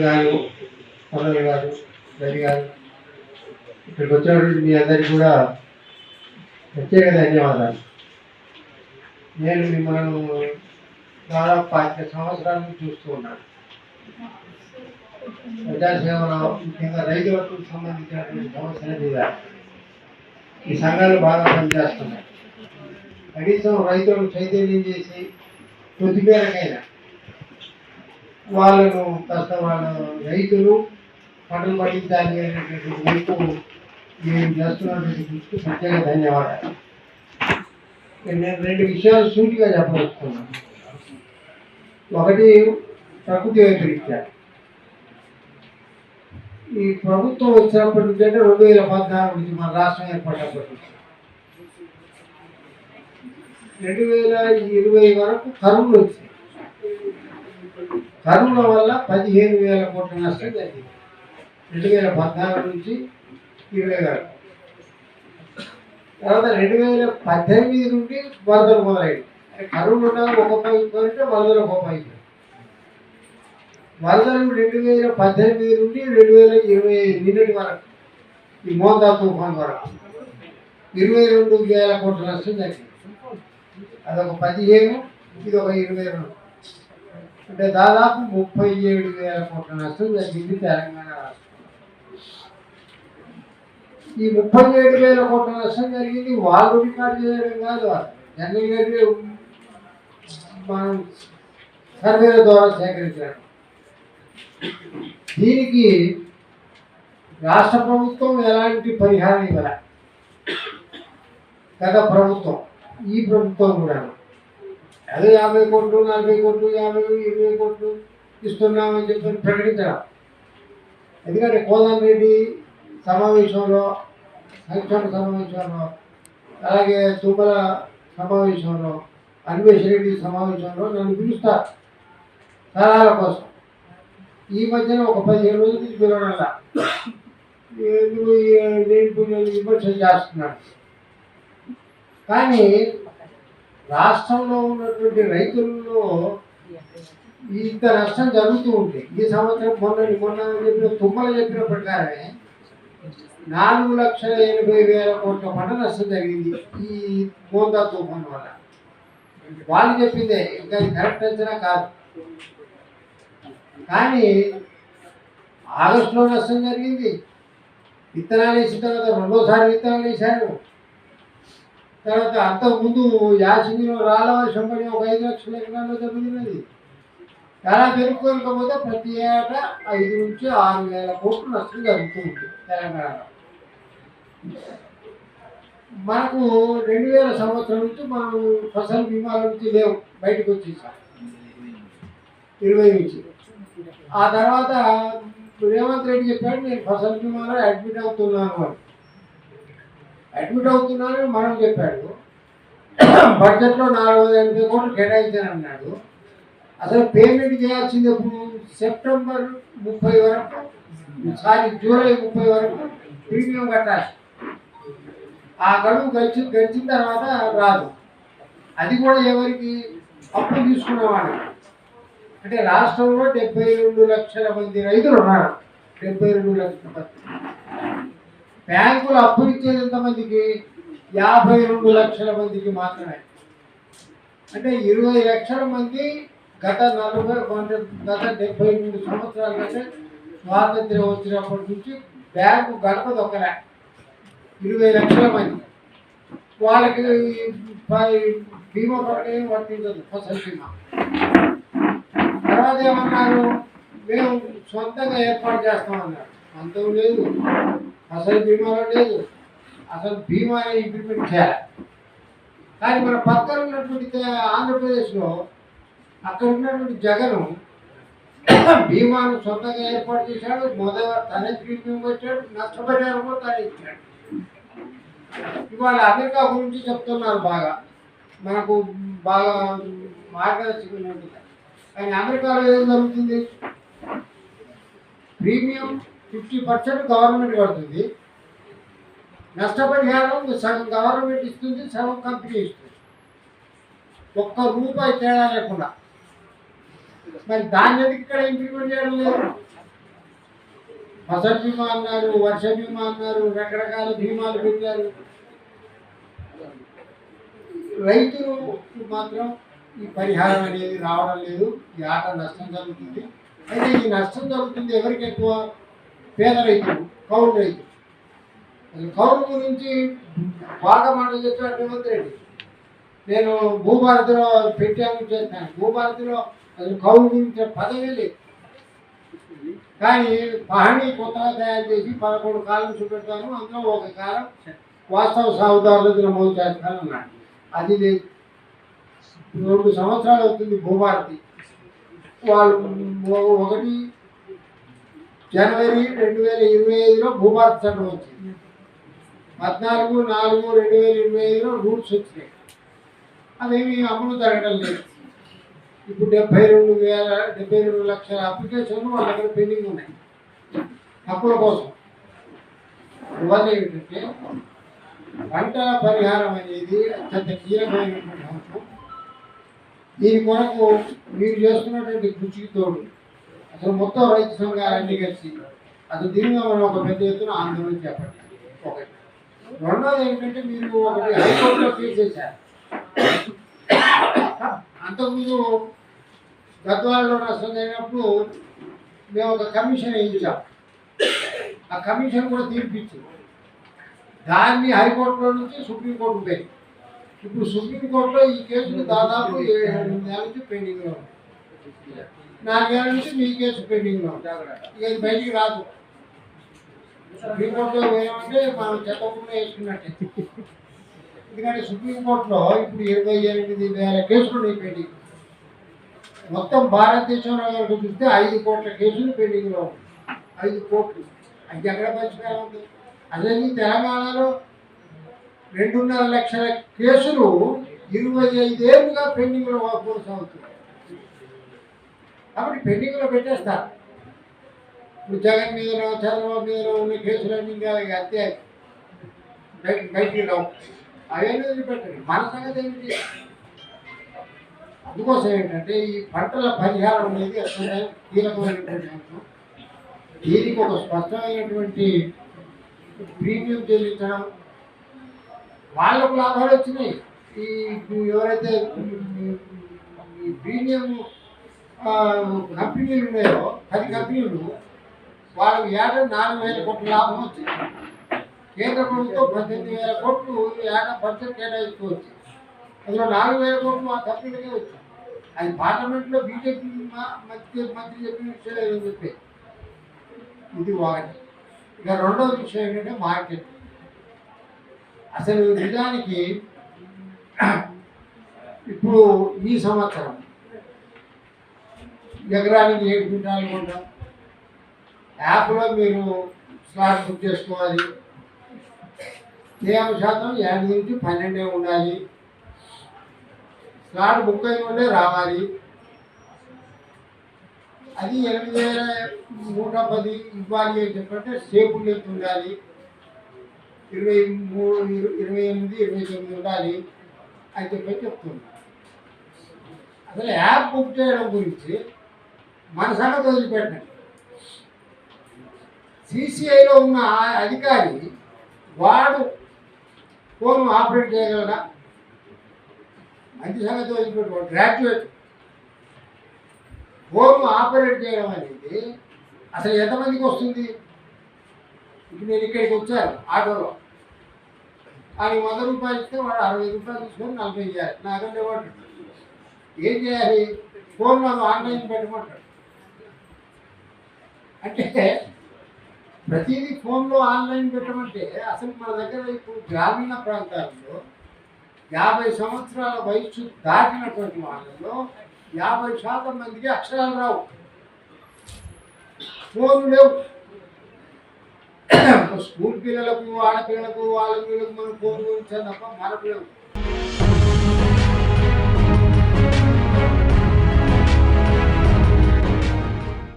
గారు, పల్లవి గారు, రవి గారు, ఇక్కడికి వచ్చినటువంటి మీ అందరికీ కూడా ప్రత్యేక ధన్యవాదాలు. నేను మిమ్మల్ని దాదాపు 5 సంవత్సరాల నుంచి చూస్తూ ఉన్నాను. ప్రజాసేవలో ముఖ్యంగా రైతులకు సంబంధించినటువంటి సమస్యల మీద ఈ సంఘాలు బాగా పనిచేస్తున్నాయి. కనీసం రైతులను చైతన్యం చేసి కొద్ది మేరకైనా వాళ్ళను కాస్త వాళ్ళ రైతులు పంటలు పండించాలి అనేటువంటి వైపు మేము చేస్తున్నటువంటి దృష్టి ప్రత్యేక ధన్యవాదాలు. నేను 2 విషయాలు సూటిగా చెప్పదలుచుకున్నాను. ఒకటి, ప్రకృతి వైపరీత్యాలు. ఈ ప్రభుత్వం వచ్చినప్పటి నుంచి అంటే 2014 నుంచి మన రాష్ట్రం ఏర్పడినప్పటి నుంచి 2020 వరకు కరువులు వచ్చాయి. కరువుల వల్ల 15,000 కోట్ల నష్టం జరిగింది 2014 నుంచి 20 వరకు. తర్వాత 2018 నుండి వరదలు మొదలైంది. కరువులు ఉండగా ఒక పైపు అంటే వరదలు ఒక పైపు. వరదలు 2018 నుండి 2020 నిన్నటి వరకు, ఈ మోందా తుఫాన్ వరకు 22,000 కోట్ల నష్టం జరిగింది. అదొక 15, ఇది ఒక 22, అంటే దాదాపు 37,000 కోట్ల నష్టం జరిగింది తెలంగాణ రాష్ట్రం. ఈ 37,000 కోట్ల నష్టం జరిగింది వాళ్ళు రికార్డు చేయడం కాదు, జనరల్గా మనం సర్వేల ద్వారా సేకరించారు. దీనికి రాష్ట్ర ప్రభుత్వం ఎలాంటి పరిహారం ఇవ్వాలి. గత ప్రభుత్వం, ఈ ప్రభుత్వం కూడా అదే 50 కోట్లు, 40 కోట్లు, 50, 20 కోట్లు ఇస్తున్నామని చెప్పి ప్రకటించడం. ఎందుకంటే కోదండరెడ్డి సమావేశంలో, సంక్షేమ సమావేశంలో, అలాగే తుమ్మల సమావేశంలో, అన్వేషరెడ్డి సమావేశంలో నన్ను పిలుస్తారు సలహాల కోసం. ఈ మధ్యన ఒక 15 రోజుల నుంచి పిలవడంలా విమర్శలు చేస్తున్నాడు. కానీ రాష్ట్రంలో ఉన్నటువంటి రైతుల్లో ఇంత నష్టం జరుగుతూ ఉంది. ఈ సంవత్సరం మొన్న చెప్పిన తుమ్మల చెప్పిన ప్రకారమే 4,80,000 కోట్ల పంట నష్టం జరిగింది ఈ మోందా తుఫాన్ వల్ల. వాళ్ళు చెప్పిందే, ఇంకా కరెక్ట్ అంచనా కాదు. కానీ ఆగస్టులో నష్టం జరిగింది. విత్తనాలు వేసిన తర్వాత 2వ విత్తనాలు వేశారు. తర్వాత అంతకుముందు యాసంగిలో రాళ్ళ వర్షం పడి ఒక 5 లక్షల ఎకరాల్లో దెబ్బతిన్నది. చాలా పెరుగుకోకపోతే ప్రతి ఏటా 5 నుంచి 6,000 కోట్లు నష్టం జరుగుతుంది తెలంగాణలో. మనకు 2000 సంవత్సరం నుంచి మనం ఫసల్ బీమాల నుంచి లేవు, బయటకు వచ్చేసాం 20 నుంచి. ఆ తర్వాత రేవంత్ రెడ్డి చెప్పాడు, నేను ఫసల్ బీమాలో అడ్మిట్ అవుతున్నాను అని. అడ్మిట్ అవుతున్నానని మనం చెప్పాడు. బడ్జెట్లో 480 కోట్లు కేటాయించానన్నాడు. అసలు పేమెంట్ చేయాల్సింది ఎప్పుడు? సెప్టెంబర్ 30 వరకు, జూలై 30 వరకు ప్రీమియం కట్టాలి. ఆ గడువు గడిచిన తర్వాత రాదు. అది కూడా ఎవరికి? అప్పు తీసుకున్నవాడు. అంటే రాష్ట్రంలో 72 లక్షల మంది రైతులు ఉన్నారు. 72 లక్షల మంది. బ్యాంకులు అప్పులు ఇచ్చేది ఎంతమందికి? 52 లక్షల మందికి మాత్రమే. అంటే 20 లక్షల మంది గత 73 సంవత్సరాల కంటే స్వాతంత్ర్యం వచ్చినప్పటి నుంచి బ్యాంకు గడప దొక్కలే. 20 లక్షల మంది. వాళ్ళకి బీమా పథకం వర్తించదు, ఫసల్ బీమా. తర్వాత ఏమన్నారు? మేము సొంతంగా ఏర్పాటు చేస్తామన్నారు. అంతం లేదు, ఫసల్ బీమాలో లేదు. అసలు బీమా ఇంప్లిమెంట్ చేయాలి. కానీ మన పక్కన ఉన్నటువంటి ఆంధ్రప్రదేశ్లో అక్కడ ఉన్నటువంటి జగన్ బీమాను సొంతంగా ఏర్పాటు చేశాడు. తనే ప్రీమియం పెట్టాడు, నష్టపరిహారం కూడా తనే ఇచ్చాడు. ఇవాళ అమెరికా గురించి చెప్తున్నారు, బాగా మనకు బాగా మార్గదర్శకంగా ఉంటుంది. కానీ అమెరికాలో ఏం జరుగుతుంది? ప్రీమియం 50% గవర్నమెంట్ కడుతుంది, నష్టపరిహారం సగం గవర్నమెంట్ ఇస్తుంది, సగం కంపెనీ ఇస్తుంది. ₹1 తేడా లేకుండా. మరి దాన్ని ఎందుకు ఇక్కడ ఇంప్లిమెంట్ చేయడం లేదు? ఫసల్ బీమా అన్నారు, వర్ష బీమా అన్నారు, రకరకాల బీమాలు పెట్టారు. రైతులు మాత్రం ఈ పరిహారం అనేది రావడం లేదు. ఈ ఆట నష్టం జరుగుతుంది. అయితే ఈ నష్టం జరుగుతుంది ఎవరికి ఎక్కువ? పేద రైతులు, కౌలు రైతులు. అసలు కౌలు గురించి బాగా మాటలు చెప్పాడు రేవంత్ రెడ్డి. నేను భూభారతిలో పెట్టాను చేస్తాను. భూభారతిలో అసలు కౌలు గురించి పదవే లేదు. కానీ పహణి కొత్తగా తయారు చేసి 11 కాలం చూపెడతాను, అందులో ఒక కాలం వాస్తవ సాగుదారులకు నమోదు చేస్తాను అన్నాడు. అది లేదు. 2 సంవత్సరాలు అవుతుంది భూభారతి. వాళ్ళు 1 జనవరి 2025లో భూభారతి చట్టం వచ్చింది. 14/4/2025లో రూల్స్ వచ్చినాయి. అవేమి అమలు జరగడం లేదు. ఇప్పుడు 72 లక్షల అప్లికేషన్లు వాళ్ళ దగ్గర పెండింగ్ ఉన్నాయి హక్కుల కోసం. అందువల్ల ఏమిటంటే పంటల పరిహారం అనేది అత్యంత కీలకమైనటువంటి అంశం. దీని కొరకు మీరు చేస్తున్నటువంటి కృషికి తోడు అసలు మొత్తం రైతు సంఘాలన్నీ కలిసి అసలు దీని మీద మనం ఒక పెద్ద ఎత్తున ఆందోళన చేపట్టాలి. ఒకటి. రెండోది ఏంటంటే మీరు ఒకటి హైకోర్టులో కేసు చేశారు. అంతకుముందు గద్వాలలో నష్టం జరిగినప్పుడు మేము ఒక కమిషన్ వేయించాం. ఆ కమిషన్ కూడా తీర్పిచ్చింది. దాన్ని హైకోర్టులో నుంచి సుప్రీంకోర్టు పోయింది. ఇప్పుడు సుప్రీంకోర్టులో ఈ కేసులు దాదాపు 7 నెలల నుంచి పెండింగ్లో ఉంది. 4 ఏళ్ళ నుంచి మీ కేసు పెండింగ్లో ఉంది. ఇక అది బయటికి రాదు. సుప్రీంకోర్టులో పోయామంటే మనం చెప్పకుండా వేసుకున్నట్టే. ఎందుకంటే సుప్రీంకోర్టులో ఇప్పుడు 28,000 కేసులు ఉన్నాయి పెండింగ్. మొత్తం భారతదేశంలో కనుక చూస్తే 5 కోట్ల కేసులు పెండింగ్లో ఉన్నాయి. 5 కోట్లు. అది ఎక్కడ పరిష్కారం ఉంది? అదే తెలంగాణలో 2.5 లక్షల కేసులు 25 ఏళ్ళుగా పెండింగ్లో కొనసాగుతున్నాయి. కాబట్టి పెండింగ్లో పెట్టేస్తారు. ఇప్పుడు జగన్ మీదనో చంద్రబాబు మీదనో ఉన్న కేసులన్నీ ఇంకా అంతే బయటికి రావు. అవన్నీ వదిలిపెట్టండి. మన సంగతి ఏమిటి? అందుకోసం ఏంటంటే ఈ పంటల పరిహారం అనేది అత్యంత కీలకమైనటువంటి అంశం. దీనికి ఒక స్పష్టమైనటువంటి ప్రీమియం చెల్లించడం, వాళ్ళకు లాభాలు వచ్చినాయి. ఈ ఎవరైతే ఈ ప్రీమియం కంపెనీలు ఉన్నాయో 10 కంపెనీలు వాళ్ళకి ఏటా 4,000 కోట్ల లాభం వచ్చింది. కేంద్ర ప్రభుత్వం 18,000 కోట్లు ఏటా బడ్జెట్ కేటాయించుకోవచ్చు. అందులో 4,000 కోట్లు ఆ కంపెనీలకే వచ్చింది. అది పార్లమెంట్లో బీజేపీ మంత్రి చెప్పిన విషయాలు ఏదో చెప్పాయి. ఇది ఒకటి. ఇక రెండవ విషయం ఏంటంటే మార్కెట్. అసలు నిజానికి ఇప్పుడు ఈ సంవత్సరం ఎకరానికి 7 క్వింటాలు కొంటాం. యాప్లో మీరు స్లాట్ బుక్ చేసుకోవాలి. తేమ శాతం 8 నుంచి 12 ఉండాలి. స్లాట్ బుక్ అయిన వాళ్ళే రావాలి. అది 8,110 ఇవ్వాలి అని చెప్పంటే స్టేబుల్ ఎంత ఉండాలి? 23, 28, 29 ఉండాలి అని చెప్పి చెప్తున్నా. అసలు యాప్ బుక్ చేయడం గురించి మన సంగతి వదిలిపెట్టండి. సిసిఐలో ఉన్న అధికారి వాడు ఫోన్ ఆపరేట్ చేయగలరా? మంచి సంగతి వదిలిపెట్టుకోండి. గ్రాడ్యుయేట్ ఫోన్ ఆపరేట్ చేయడం అనేది అసలు ఎంతమందికి వస్తుంది? ఇప్పుడు నేను ఇక్కడికి వచ్చాను ఆటోలో, ఆయన 100 రూపాయలు ఇస్తే వాడు 60 రూపాయలు తీసుకొని 40 చేయాలి. నాకంటే వాడు ఏం చేయాలి? ఫోన్లో ఆన్లైన్ పెట్టమంటాడు. అంటే ప్రతిదీ ఫోన్లో ఆన్లైన్ పెట్టమంటే అసలు మన దగ్గర ఇప్పుడు గ్రామీణ ప్రాంతాల్లో 50 సంవత్సరాల వయసు దాటినటువంటి వాళ్ళలో 50% మందికి అక్షరాలు రావు, ఫోన్లు లేవు. స్కూల్ పిల్లలకు, ఆడపిల్లలకు, వాళ్ళ పిల్లలకు మనం ఫోన్ గురించి తప్ప మనకు లేవు.